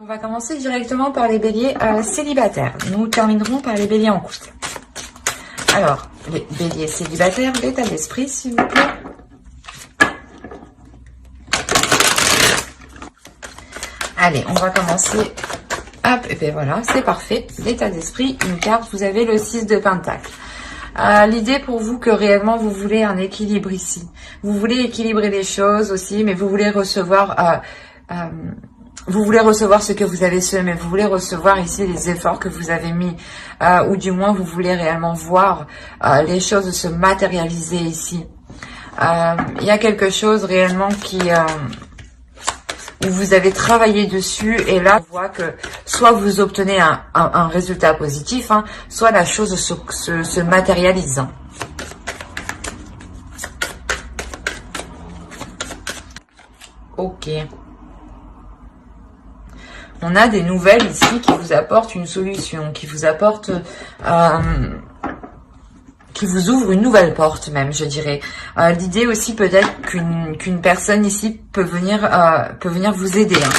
On va commencer directement par les béliers célibataires. Nous terminerons par les béliers en couple. Alors, les béliers célibataires, l'état d'esprit, s'il vous plaît. Allez, on va commencer. Hop, et bien voilà, c'est parfait. L'état d'esprit, une carte, vous avez le 6 de Pentacle. L'idée pour vous que réellement vous voulez un équilibre ici. Vous voulez équilibrer les choses aussi, mais vous voulez recevoir... vous voulez recevoir ce que vous avez semé, vous voulez recevoir ici les efforts que vous avez mis, ou du moins vous voulez réellement voir les choses se matérialiser ici. Il y a quelque chose réellement qui... où vous avez travaillé dessus, et là, on voit que soit vous obtenez un résultat positif, hein, soit la chose se matérialise. Ok. On a des nouvelles ici qui vous apportent une solution, qui vous apportent, qui vous ouvre une nouvelle porte même, je dirais. L'idée aussi peut-être qu'une personne ici peut venir vous aider, hein,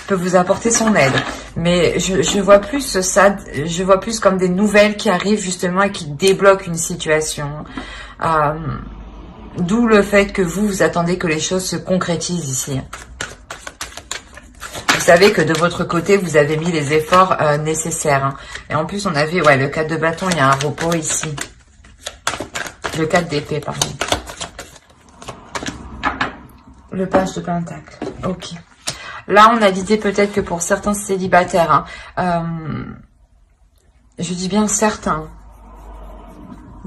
peut vous apporter son aide. Mais je vois plus ça, je vois plus comme des nouvelles qui arrivent justement et qui débloquent une situation. D'où le fait que vous attendez que les choses se concrétisent ici. Vous savez que de votre côté, vous avez mis les efforts nécessaires. Hein. Et en plus, on avait le 4 de bâton, il y a un repos ici. Le 4 d'épée, pardon. Le page de pentacle. Ok. Là, on a l'idée peut-être que pour certains célibataires, je dis bien certains,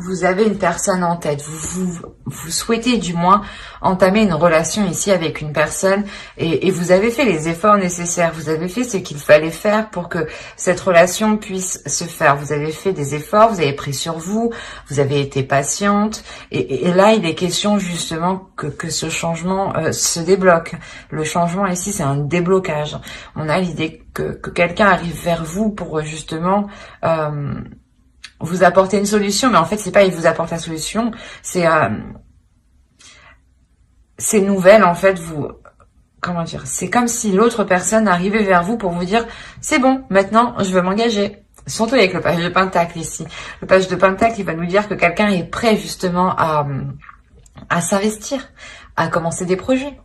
vous avez une personne en tête, vous souhaitez du moins entamer une relation ici avec une personne, et vous avez fait les efforts nécessaires, vous avez fait ce qu'il fallait faire pour que cette relation puisse se faire. Vous avez fait des efforts, vous avez pris sur vous, vous avez été patiente, et là il est question justement que ce changement se débloque. Le changement ici c'est un déblocage. On a l'idée que quelqu'un arrive vers vous pour justement... vous apporter une solution, mais en fait, c'est pas il vous apporte la solution, c'est nouvelle, en fait, comment dire, c'est comme si l'autre personne arrivait vers vous pour vous dire, c'est bon, maintenant, je veux m'engager. Surtout avec le page de Pentacle ici. Le page de Pentacle, il va nous dire que quelqu'un est prêt, justement, à s'investir, à commencer des projets.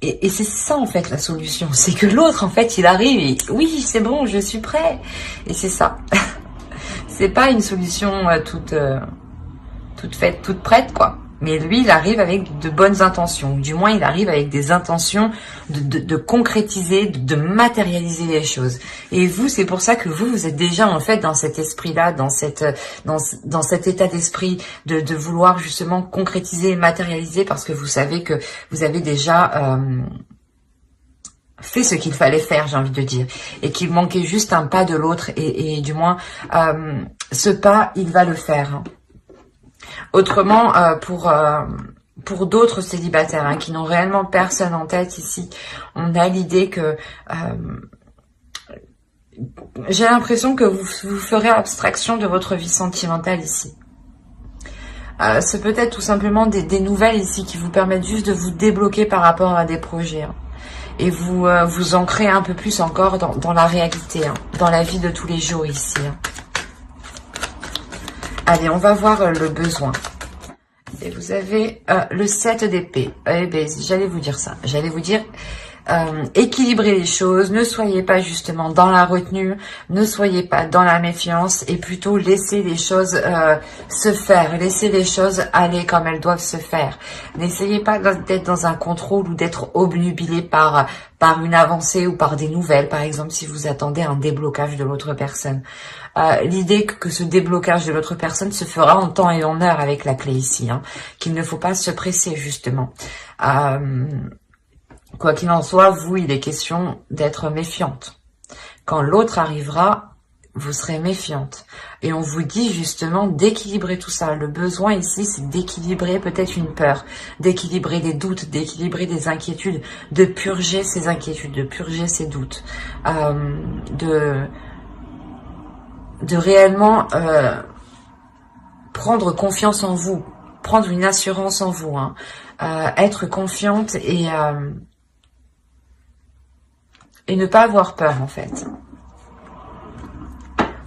Et c'est ça, en fait, la solution. C'est que l'autre, en fait, il arrive et, oui, c'est bon, je suis prêt. Et c'est ça. C'est pas une solution toute faite, toute prête, quoi. Mais lui, il arrive avec de bonnes intentions. Du moins, il arrive avec des intentions de concrétiser, de matérialiser les choses. Et vous, c'est pour ça que vous êtes déjà, en fait, dans cet esprit-là, dans cet état d'esprit de vouloir justement concrétiser et matérialiser, parce que vous savez que vous avez déjà... fait ce qu'il fallait faire, j'ai envie de dire, et qu'il manquait juste un pas de l'autre, et du moins ce pas il va le faire. Autrement, pour d'autres célibataires qui n'ont réellement personne en tête ici, on a l'idée que j'ai l'impression que vous ferez abstraction de votre vie sentimentale ici. C'est peut-être tout simplement des nouvelles ici qui vous permettent juste de vous débloquer par rapport à des projets. Et vous ancrez un peu plus encore dans la réalité, dans la vie de tous les jours ici. Allez, on va voir le besoin. Et vous avez le 7 d'épée. Eh bien, j'allais vous dire ça. J'allais vous dire, équilibrez les choses. Ne soyez pas justement dans la retenue. Ne soyez pas dans la méfiance. Et plutôt laissez les choses se faire. Laissez les choses aller comme elles doivent se faire. N'essayez pas d'être dans un contrôle ou d'être obnubilé par une avancée ou par des nouvelles. Par exemple, si vous attendez un déblocage de l'autre personne. L'idée que ce déblocage de l'autre personne se fera en temps et en heure avec la clé ici. Qu'il ne faut pas se presser justement. Quoi qu'il en soit, vous, il est question d'être méfiante. Quand l'autre arrivera, vous serez méfiante. Et on vous dit justement d'équilibrer tout ça. Le besoin ici, c'est d'équilibrer peut-être une peur, d'équilibrer des doutes, d'équilibrer des inquiétudes, de purger ces inquiétudes, de purger ces doutes, de réellement prendre confiance en vous, prendre une assurance en vous, être confiante et ne pas avoir peur en fait.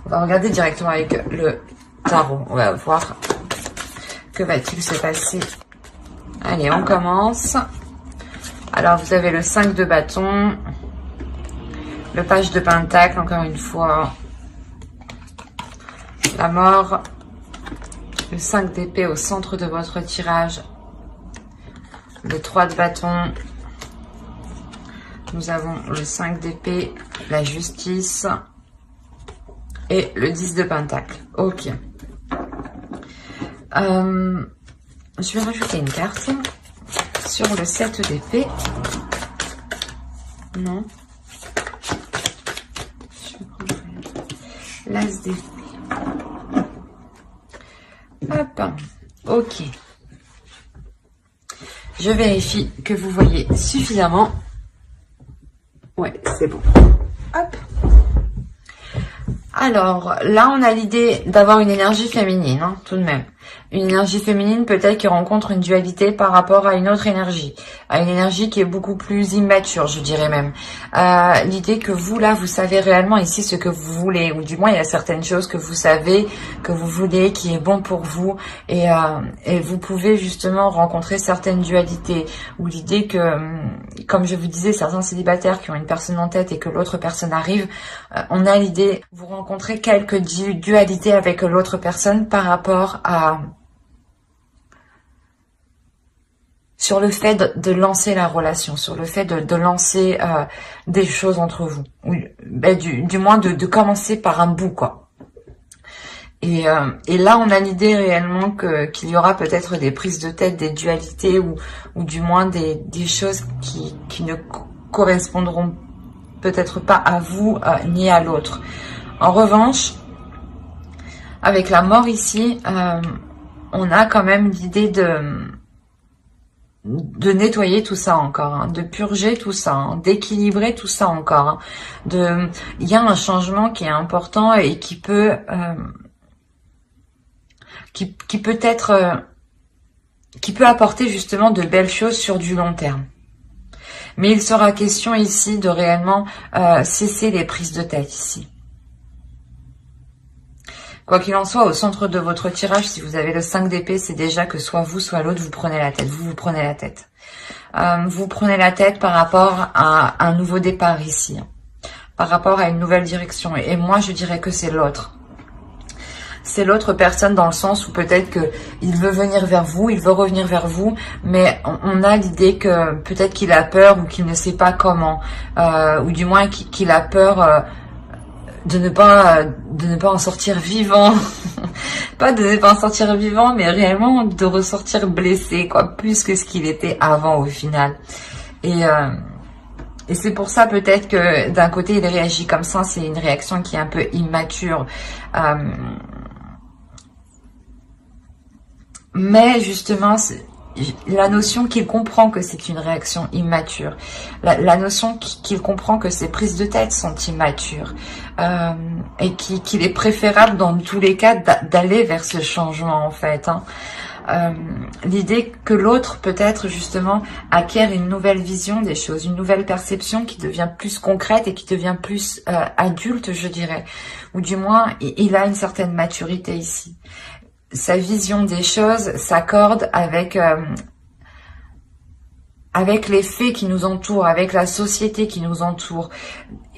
On va regarder directement avec le tarot. On va voir que va-t-il se passer. Allez, on commence. Alors, vous avez le 5 de bâton, le page de pentacle, encore une fois, la mort, le 5 d'épée au centre de votre tirage, le 3 de bâton, nous avons le 5 d'épée, la justice et le 10 de pentacle. Ok. Je vais rajouter une carte sur le 7 d'épée. Non. Je vais prendre l'as d'épée. Hop. Ok. Je vérifie que vous voyez suffisamment. Ouais, c'est bon. Hop. Alors, là, on a l'idée d'avoir une énergie féminine, hein, tout de même. Une énergie féminine peut-être qui rencontre une dualité par rapport à une autre énergie. À une énergie qui est beaucoup plus immature, je dirais même. L'idée que vous, là, vous savez réellement ici ce que vous voulez. Ou du moins, il y a certaines choses que vous savez, que vous voulez, qui est bon pour vous. Et vous pouvez justement rencontrer certaines dualités. Ou l'idée que, comme je vous disais, certains célibataires qui ont une personne en tête et que l'autre personne arrive, on a l'idée, vous rencontrez quelques dualités avec l'autre personne par rapport à... sur le fait de lancer la relation, sur le fait de lancer des choses entre vous. Ou, ben, du moins de commencer par un bout, quoi. Et là, on a l'idée réellement qu'il y aura peut-être des prises de tête, des dualités ou du moins des choses qui ne correspondront peut-être pas à vous ni à l'autre. En revanche, avec la mort ici, on a quand même l'idée de nettoyer tout ça encore, hein, de purger tout ça, hein, d'équilibrer tout ça encore. Hein, il y a un changement qui est important et qui peut qui peut apporter justement de belles choses sur du long terme. Mais il sera question ici de réellement cesser les prises de tête ici. Quoi qu'il en soit, au centre de votre tirage, si vous avez le 5 d'épée, c'est déjà que soit vous, soit l'autre, vous prenez la tête. Vous prenez la tête. Vous prenez la tête par rapport à un nouveau départ ici. Hein, par rapport à une nouvelle direction. Et moi, je dirais que c'est l'autre. C'est l'autre personne dans le sens où peut-être qu'il veut venir vers vous, il veut revenir vers vous, mais on a l'idée que peut-être qu'il a peur ou qu'il ne sait pas comment. Ou du moins qu'il a peur... de ne pas en sortir vivant. Pas de ne pas en sortir vivant, mais réellement de ressortir blessé, quoi, plus que ce qu'il était avant au final. Et c'est pour ça peut-être que d'un côté il réagit comme ça, c'est une réaction qui est un peu immature. Mais justement, la notion qu'il comprend que c'est une réaction immature, la notion qu'il comprend que ses prises de tête sont immatures, et qu'il est préférable dans tous les cas d'aller vers ce changement en fait. Hein. L'idée que l'autre peut-être justement acquiert une nouvelle vision des choses, une nouvelle perception qui devient plus concrète et qui devient plus adulte, je dirais, ou du moins il a une certaine maturité ici. Sa vision des choses s'accorde avec les faits qui nous entourent, avec la société qui nous entoure,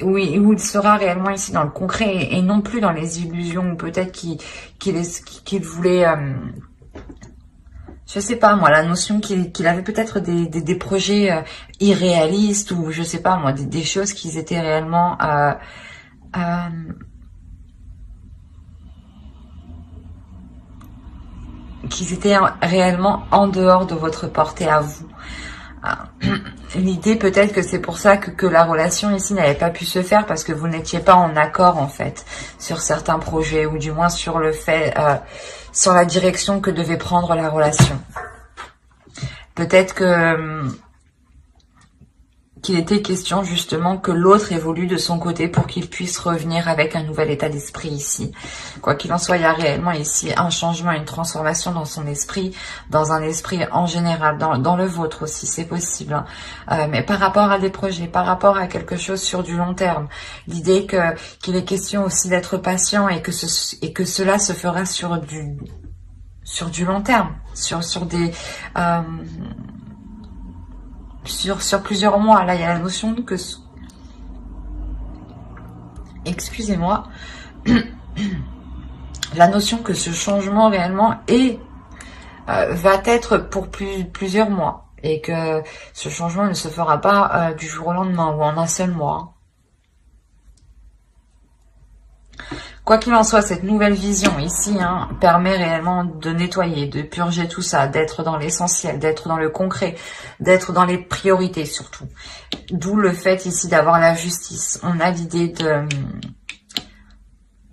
où il sera réellement ici dans le concret et non plus dans les illusions, ou peut-être qu'il voulait, je sais pas moi, la notion qu'il avait peut-être des projets irréalistes, ou je sais pas moi, des choses qui étaient réellement en dehors de votre portée à vous. L'idée peut-être que c'est pour ça que la relation ici n'avait pas pu se faire, parce que vous n'étiez pas en accord en fait sur certains projets, ou du moins sur le fait, sur la direction que devait prendre la relation. Peut-être qu'il était question justement que l'autre évolue de son côté pour qu'il puisse revenir avec un nouvel état d'esprit ici. Quoi qu'il en soit, il y a réellement ici un changement, une transformation dans son esprit, dans un esprit en général, dans le vôtre aussi, c'est possible. Hein. Mais par rapport à des projets, par rapport à quelque chose sur du long terme, l'idée qu'il est question aussi d'être patient et que cela se fera sur du long terme, sur des... Sur plusieurs mois. Là, il y a la notion que... Excusez-moi. La notion que ce changement réellement va être pour plusieurs mois. Et que ce changement ne se fera pas du jour au lendemain ou en un seul mois. Quoi qu'il en soit, cette nouvelle vision ici permet réellement de nettoyer, de purger tout ça, d'être dans l'essentiel, d'être dans le concret, d'être dans les priorités surtout. D'où le fait ici d'avoir la justice. On a l'idée de...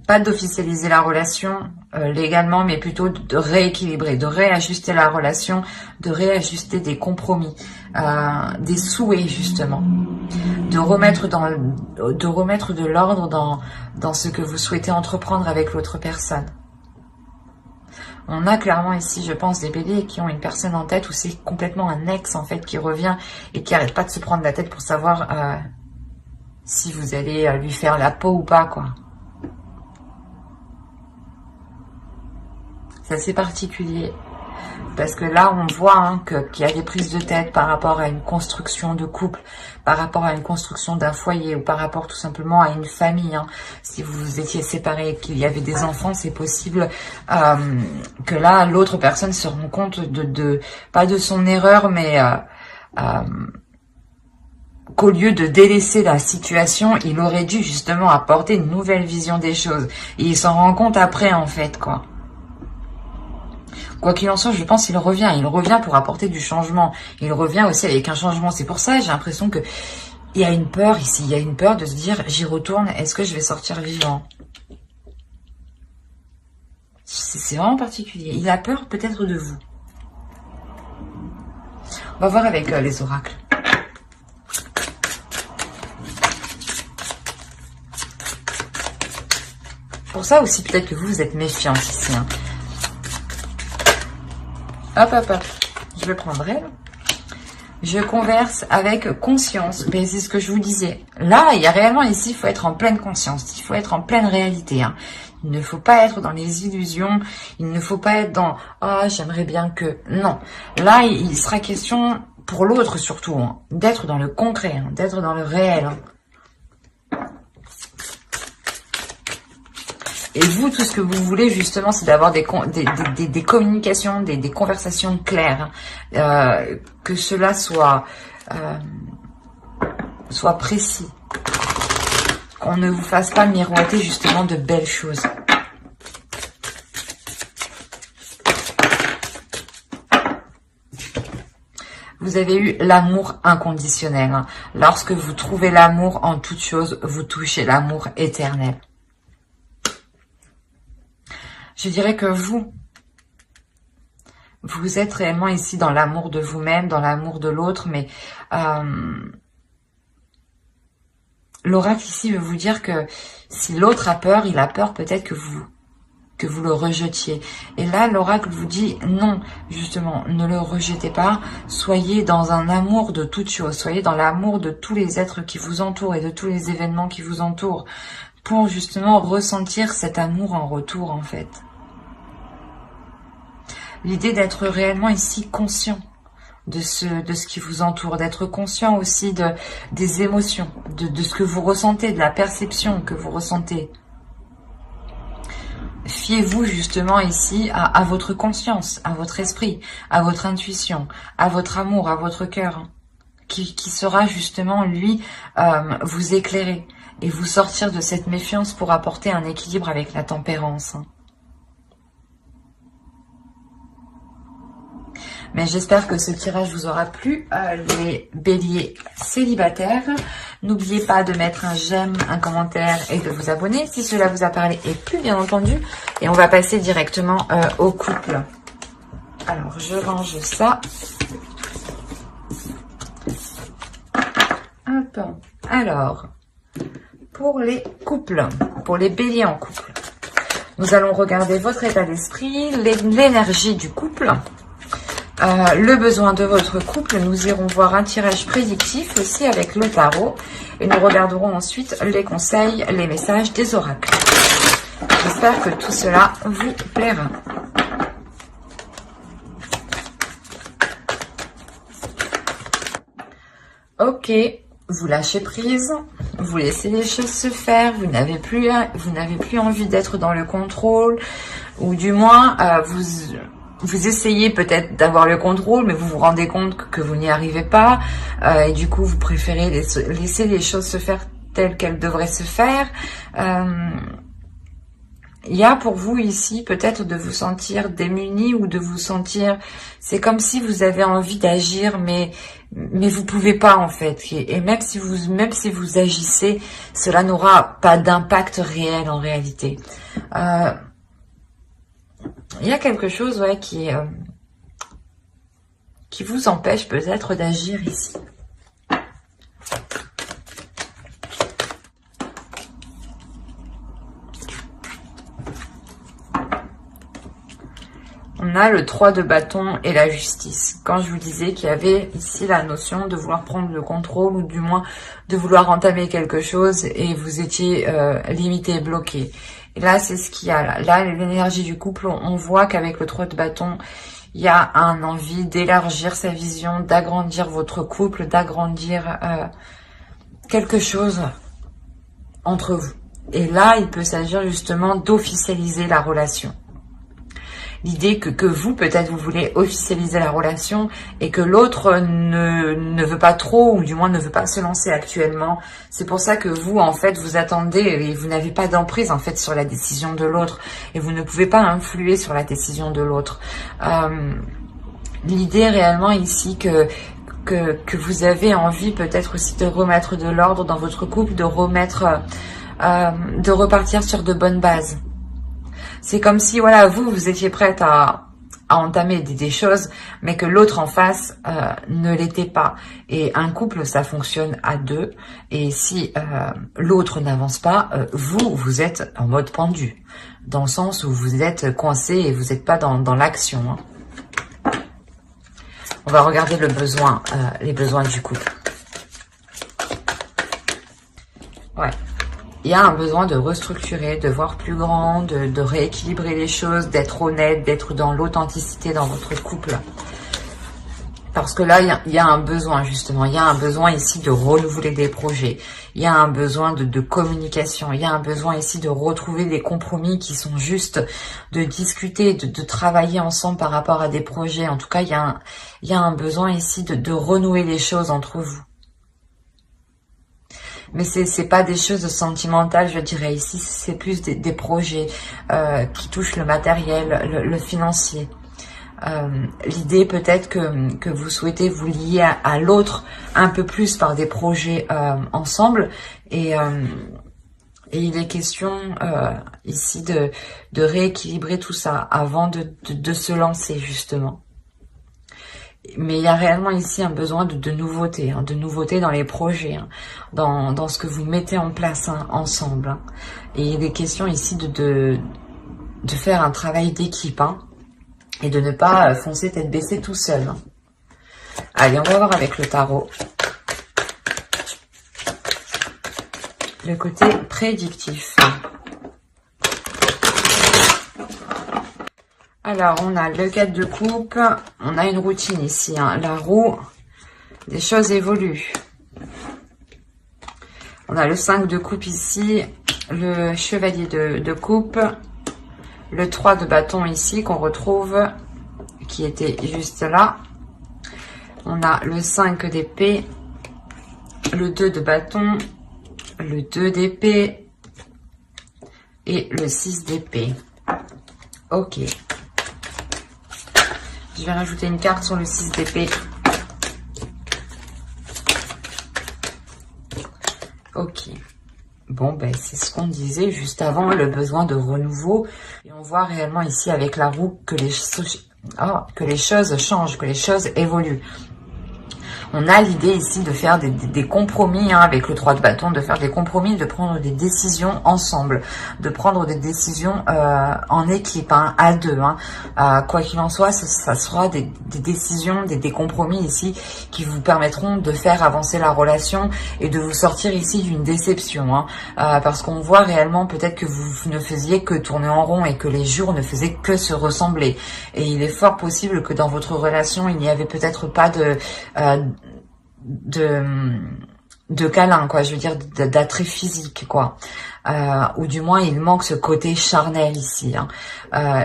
pas d'officialiser la relation légalement, mais plutôt de rééquilibrer, de réajuster la relation, de réajuster des compromis, des souhaits justement, de remettre de l'ordre dans ce que vous souhaitez entreprendre avec l'autre personne. On a clairement ici, je pense, des béliers qui ont une personne en tête où c'est complètement un ex en fait qui revient et qui arrête pas de se prendre la tête pour savoir si vous allez lui faire la peau ou pas, quoi. C'est assez particulier parce que là on voit qu'il y a des prises de tête par rapport à une construction de couple, par rapport à une construction d'un foyer ou par rapport tout simplement à une famille. Si vous étiez séparés et qu'il y avait des enfants, c'est possible que là l'autre personne se rend compte pas de son erreur, mais qu'au lieu de délaisser la situation, il aurait dû justement apporter une nouvelle vision des choses. Et il s'en rend compte après en fait, quoi. Quoi qu'il en soit, je pense qu'il revient. Il revient pour apporter du changement. Il revient aussi avec un changement. C'est pour ça, j'ai l'impression que il y a une peur ici. Il y a une peur de se dire, j'y retourne, est-ce que je vais sortir vivant? C'est vraiment particulier. Il a peur peut-être de vous. On va voir avec les oracles. Pour ça aussi, peut-être que vous êtes méfiante ici. Hop, hop, hop. Je le prendrai. Je converse avec conscience. Mais c'est ce que je vous disais. Là, il y a réellement ici, il faut être en pleine conscience. Il faut être en pleine réalité. Il ne faut pas être dans les illusions. Il ne faut pas être dans « Ah, j'aimerais bien que... » Non. Là, il sera question, pour l'autre surtout, d'être dans le concret, d'être dans le réel. Et vous, tout ce que vous voulez, justement, c'est d'avoir des communications, des conversations claires. Que cela soit précis. Qu'on ne vous fasse pas miroiter, justement, de belles choses. Vous avez eu l'amour inconditionnel. Lorsque vous trouvez l'amour en toute chose, vous touchez l'amour éternel. Je dirais que vous êtes réellement ici dans l'amour de vous-même, dans l'amour de l'autre, mais l'oracle ici veut vous dire que si l'autre a peur, il a peur peut-être que vous le rejetiez. Et là, l'oracle vous dit non, justement, ne le rejetez pas, soyez dans un amour de toutes choses, soyez dans l'amour de tous les êtres qui vous entourent et de tous les événements qui vous entourent, pour justement ressentir cet amour en retour, en fait. L'idée d'être réellement ici conscient de ce qui vous entoure, d'être conscient aussi des émotions, de ce que vous ressentez, de la perception que vous ressentez. Fiez-vous justement ici à votre conscience, à votre esprit, à votre intuition, à votre amour, à votre cœur, qui sera justement, lui, vous éclairer et vous sortir de cette méfiance pour apporter un équilibre avec la tempérance. Mais j'espère que ce tirage vous aura plu, les béliers célibataires. N'oubliez pas de mettre un j'aime, un commentaire et de vous abonner si cela vous a parlé et plu, bien entendu. Et on va passer directement au couple. Alors, je range ça. Alors, pour les couples, pour les béliers en couple, nous allons regarder votre état d'esprit, l'énergie du couple, le besoin de votre couple. Nous irons voir un tirage prédictif aussi avec le tarot. Et nous regarderons ensuite les conseils, les messages des oracles. J'espère que tout cela vous plaira. Ok, vous lâchez prise, vous laissez les choses se faire, vous n'avez plus envie d'être dans le contrôle, ou du moins vous essayez peut-être d'avoir le contrôle, mais vous vous rendez compte que vous n'y arrivez pas, et du coup vous préférez laisser les choses se faire telles qu'elles devraient se faire. Il y a pour vous ici peut-être de vous sentir démuni ou de vous sentir, c'est comme si vous avez envie d'agir, mais vous pouvez pas en fait. Et même si vous agissez, cela n'aura pas d'impact réel en réalité. Il y a quelque chose qui vous empêche peut-être d'agir ici. On a le 3 de bâton et la justice. Quand je vous disais qu'il y avait ici la notion de vouloir prendre le contrôle ou du moins de vouloir entamer quelque chose et vous étiez limité, bloqué. Et là, c'est ce qu'il y a là. Là, l'énergie du couple, on voit qu'avec le 3 de bâton, il y a un envie d'élargir sa vision, d'agrandir votre couple, d'agrandir quelque chose entre vous. Et là, il peut s'agir justement d'officialiser la relation. L'idée que vous, peut-être, vous voulez officialiser la relation et que l'autre ne veut pas trop ou du moins ne veut pas se lancer actuellement. C'est pour ça que vous, en fait, vous attendez et vous n'avez pas d'emprise, en fait, sur la décision de l'autre et vous ne pouvez pas influer sur la décision de l'autre. L'idée réellement ici que vous avez envie peut-être aussi de remettre de l'ordre dans votre couple, de repartir sur de bonnes bases. C'est comme si, voilà, vous étiez prête à entamer des choses, mais que l'autre en face ne l'était pas. Et un couple, ça fonctionne à deux. Et si l'autre n'avance pas, vous êtes en mode pendu. Dans le sens où vous êtes coincé et vous n'êtes pas dans l'action. Hein. On va regarder les besoins du couple. Ouais. Il y a un besoin de restructurer, de voir plus grand, de rééquilibrer les choses, d'être honnête, d'être dans l'authenticité dans votre couple. Parce que là, il y a un besoin justement, il y a un besoin ici de renouveler des projets, il y a un besoin de communication, il y a un besoin ici de retrouver des compromis qui sont justes, de discuter, de travailler ensemble par rapport à des projets. En tout cas, il y a un besoin ici de renouer les choses entre vous. Mais c'est pas des choses sentimentales, je dirais ici, c'est plus des projets qui touchent le matériel, le financier. L'idée peut-être que vous souhaitez vous lier à l'autre un peu plus par des projets ensemble et il est question ici de rééquilibrer tout ça avant de se lancer justement. Mais il y a réellement ici un besoin de nouveauté, hein, de nouveauté dans les projets, hein, dans ce que vous mettez en place hein, ensemble. Hein. Et il est question ici de faire un travail d'équipe hein, et de ne pas foncer tête baissée tout seul. Hein. Allez, on va voir avec le tarot. Le côté prédictif. Alors, on a le 4 de coupe, on a une routine ici, hein, la roue, les choses évoluent. On a le 5 de coupe ici, le chevalier de coupe, le 3 de bâton ici qu'on retrouve, qui était juste là. On a le 5 d'épée, le 2 de bâton, le 2 d'épée et le 6 d'épée. Ok. Je vais rajouter une carte sur le 6 d'épée. Ok. Bon, ben c'est ce qu'on disait juste avant, le besoin de renouveau. Et on voit réellement ici avec la roue que les choses changent, que les choses évoluent. On a l'idée ici de faire des compromis, hein, avec le 3 de bâton, de faire des compromis, de prendre des décisions ensemble, de prendre des décisions en équipe, hein, à deux. Hein. Quoi qu'il en soit, ça sera des décisions, des compromis ici qui vous permettront de faire avancer la relation et de vous sortir ici d'une déception. Hein. Parce qu'on voit réellement peut-être que vous ne faisiez que tourner en rond et que les jours ne faisaient que se ressembler. Et il est fort possible que dans votre relation, il n'y avait peut-être pas de câlin, quoi, je veux dire d'attrait physique, quoi, ou du moins il manque ce côté charnel ici, hein.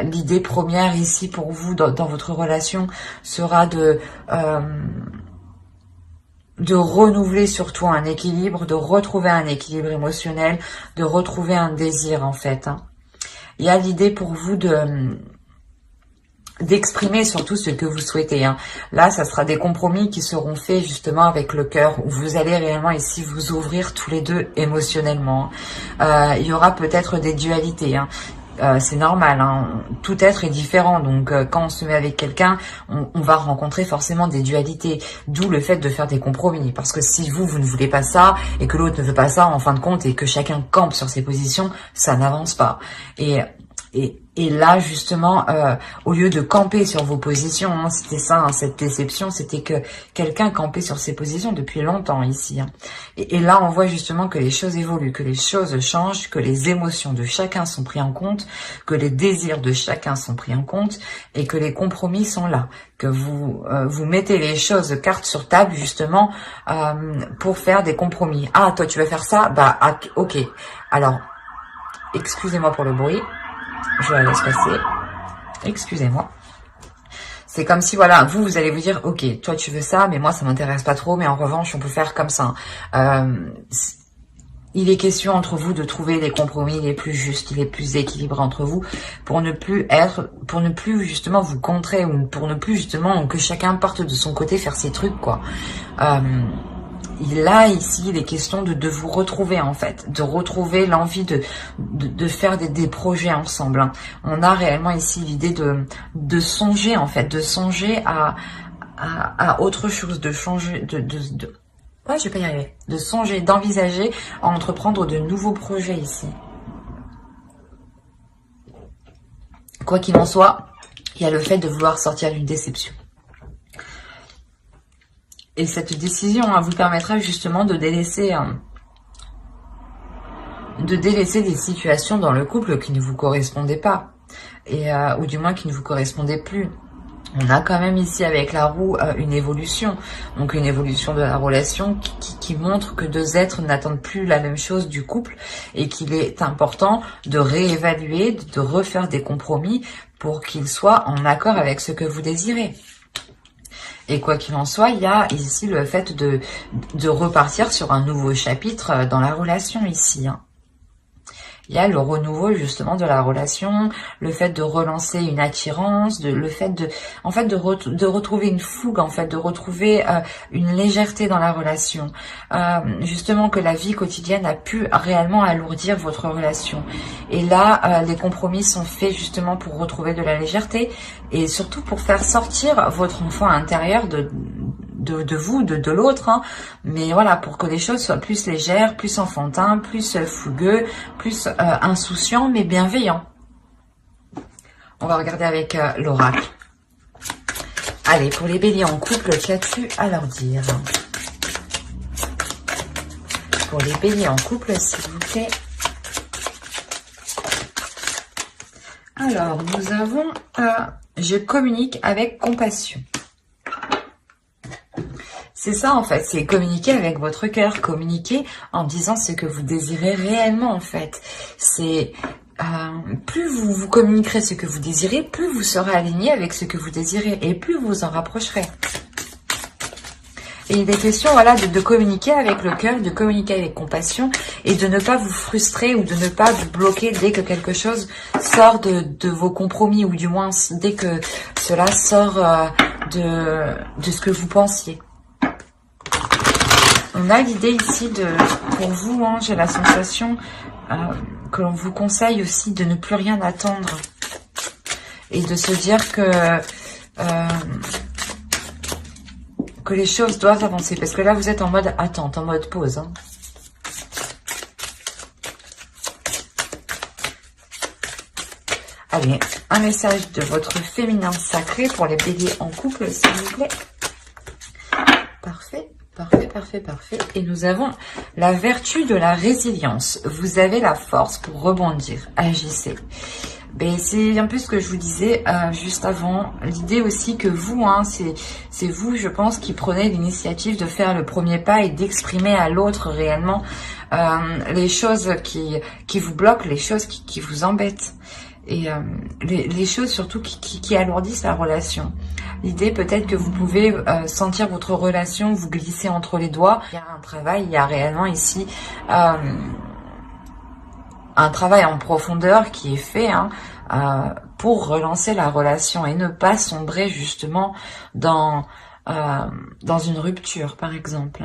L'idée première ici pour vous dans votre relation sera de renouveler surtout un équilibre, de retrouver un équilibre émotionnel, de retrouver un désir en fait, hein. Il y a l'idée pour vous d'exprimer surtout ce que vous souhaitez, hein. Là, ça sera des compromis qui seront faits justement avec le cœur, où vous allez réellement ici vous ouvrir tous les deux émotionnellement. Il y aura peut-être des dualités, hein. C'est normal, hein. Tout être est différent, donc quand on se met avec quelqu'un, on va rencontrer forcément des dualités, d'où le fait de faire des compromis, parce que si vous ne voulez pas ça, et que l'autre ne veut pas ça en fin de compte, et que chacun campe sur ses positions, ça n'avance pas. Et là, justement, au lieu de camper sur vos positions, hein, c'était ça, hein, cette déception, c'était que quelqu'un campait sur ses positions depuis longtemps ici. Hein. Et là, on voit justement que les choses évoluent, que les choses changent, que les émotions de chacun sont pris en compte, que les désirs de chacun sont pris en compte, et que les compromis sont là, que vous mettez les choses carte sur table, justement, pour faire des compromis. Ah, toi, tu veux faire ça? Bah, ok. Alors, excusez-moi pour le bruit. Je la laisse passer. Excusez-moi. C'est comme si, voilà, vous allez vous dire, ok, toi tu veux ça, mais moi ça m'intéresse pas trop, mais en revanche, on peut faire comme ça. Il est question entre vous de trouver les compromis les plus justes, les plus équilibrés entre vous, pour ne plus justement vous contrer, ou pour ne plus justement que chacun parte de son côté faire ses trucs, quoi. Là, ici, il est question de vous retrouver, en fait, de retrouver l'envie de faire des projets ensemble, hein. On a réellement ici l'idée de songer, en fait, de songer à autre chose, de changer, ouais, je vais pas y arriver, de songer, d'envisager à entreprendre de nouveaux projets ici. Quoi qu'il en soit, il y a le fait de vouloir sortir d'une déception. Et cette décision, hein, vous permettra justement de délaisser des situations dans le couple qui ne vous correspondaient pas, ou du moins qui ne vous correspondaient plus. On a quand même ici avec la roue une évolution, donc une évolution de la relation qui montre que deux êtres n'attendent plus la même chose du couple et qu'il est important de réévaluer, de refaire des compromis pour qu'ils soient en accord avec ce que vous désirez. Et quoi qu'il en soit, il y a ici le fait de repartir sur un nouveau chapitre dans la relation ici, hein. Il y a le renouveau justement de la relation, le fait de relancer une attirance, le fait de retrouver une fougue, en fait, de retrouver une légèreté dans la relation. Justement que la vie quotidienne a pu réellement alourdir votre relation. Et là, les compromis sont faits justement pour retrouver de la légèreté et surtout pour faire sortir votre enfant intérieur de vous, de l'autre, hein. Mais voilà, pour que les choses soient plus légères, plus enfantins, plus fougueux, plus insouciants, mais bienveillants. On va regarder avec l'oracle. Allez, pour les béliers en couple, qu'as-tu à leur dire? Pour les béliers en couple, s'il vous plaît. Alors, nous avons je communique avec compassion. C'est ça en fait, c'est communiquer avec votre cœur, communiquer en disant ce que vous désirez réellement en fait. C'est plus vous communiquerez ce que vous désirez, plus vous serez aligné avec ce que vous désirez et plus vous en rapprocherez. Et il est question, voilà, de communiquer avec le cœur, de communiquer avec compassion et de ne pas vous frustrer ou de ne pas vous bloquer dès que quelque chose sort de vos compromis ou du moins dès que cela sort de ce que vous pensiez. On a l'idée ici pour vous, hein, j'ai la sensation que l'on vous conseille aussi de ne plus rien attendre que les choses doivent avancer. Parce que là, vous êtes en mode attente, en mode pause. Hein. Allez, un message de votre féminin sacré pour les béliers en couple, s'il vous plaît. Parfait, parfait, parfait, parfait. Et nous avons la vertu de la résilience. Vous avez la force pour rebondir. Agissez. Ben, c'est un peu ce que je vous disais juste avant. L'idée aussi que vous, hein, c'est vous, je pense, qui prenez l'initiative de faire le premier pas et d'exprimer à l'autre réellement les choses qui vous bloquent, les choses qui vous embêtent. Et les choses surtout qui alourdissent la relation. L'idée peut-être que vous pouvez sentir votre relation vous glisser entre les doigts. Il y a un travail, il y a réellement ici un travail en profondeur qui est fait hein, pour relancer la relation et ne pas sombrer justement dans une rupture par exemple.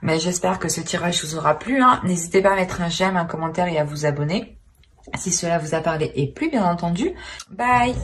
Mais j'espère que ce tirage vous aura plu. Hein. N'hésitez pas à mettre un j'aime, un commentaire et à vous abonner si cela vous a parlé. Et plus bien entendu, bye!